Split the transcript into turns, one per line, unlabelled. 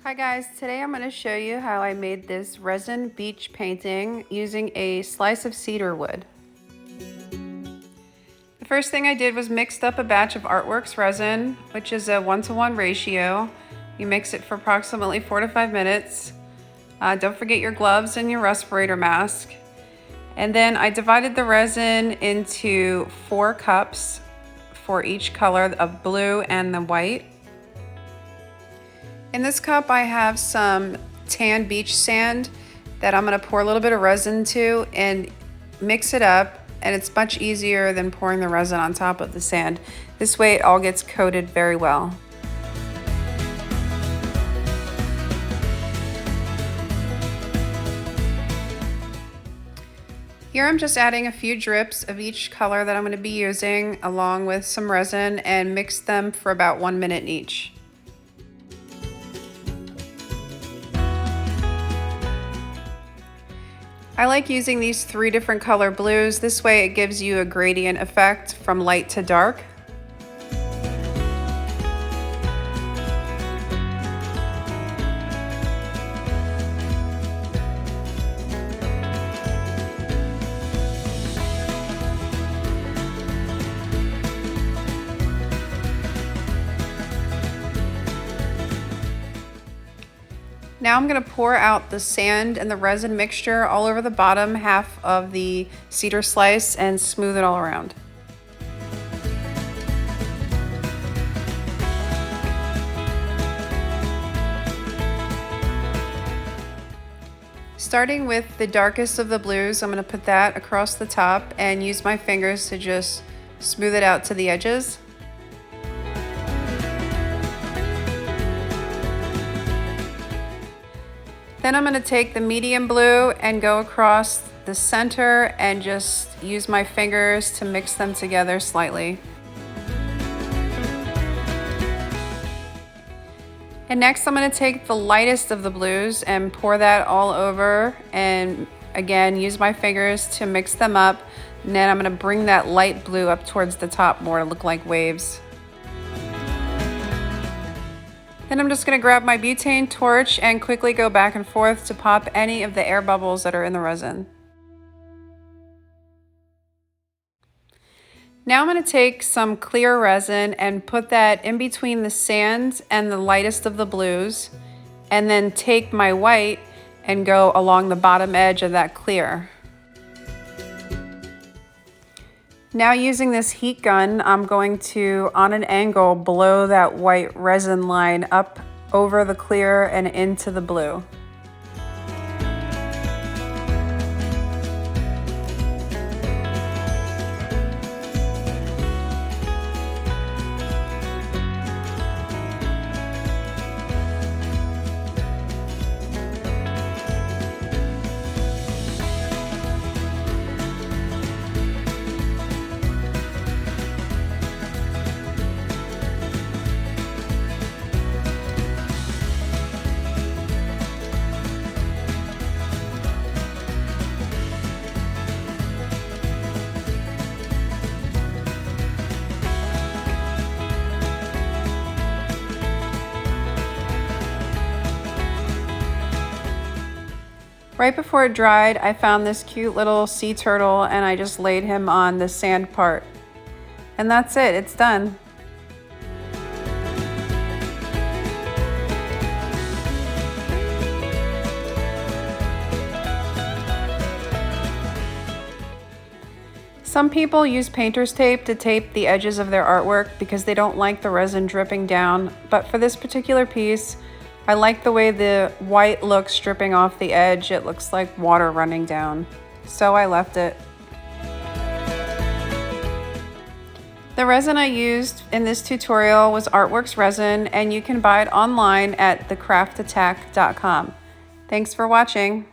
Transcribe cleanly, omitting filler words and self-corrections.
Hi guys, today I'm going to show you how I made this Resin Beach painting using a slice of cedar wood. The first thing I did was mixed up a batch of Artworks resin, which is a 1-to-1 ratio. You mix it for approximately 4 to 5 minutes. Don't forget your gloves and your respirator mask. And then I divided the resin into 4 cups for each color of blue and the white. In this cup I have some tan beach sand that I'm going to pour a little bit of resin to and mix it up, and it's much easier than pouring the resin on top of the sand. This way it all gets coated very well. Here I'm just adding a few drips of each color that I'm going to be using along with some resin and mix them for about 1 minute each. I like using these 3 different color blues. This way it gives you a gradient effect from light to dark. Now I'm going to pour out the sand and the resin mixture all over the bottom half of the cedar slice and smooth it all around. Starting with the darkest of the blues, I'm going to put that across the top and use my fingers to just smooth it out to the edges. Then I'm going to take the medium blue and go across the center and just use my fingers to mix them together slightly. And next I'm going to take the lightest of the blues and pour that all over, and again use my fingers to mix them up. And then I'm going to bring that light blue up towards the top more to look like waves. Then I'm just going to grab my butane torch and quickly go back and forth to pop any of the air bubbles that are in the resin. Now I'm going to take some clear resin and put that in between the sand and the lightest of the blues, and then take my white and go along the bottom edge of that clear. Now using this heat gun, I'm going to, on an angle, blow that white resin line up over the clear and into the blue. Right before it dried, I found this cute little sea turtle and I just laid him on the sand part. And that's it, it's done. Some people use painter's tape to tape the edges of their artwork because they don't like the resin dripping down, but for this particular piece, I like the way the white looks dripping off the edge. It looks like water running down, so I left it. The resin I used in this tutorial was Artworks resin, and you can buy it online at thecraftattack.com. Thanks for watching.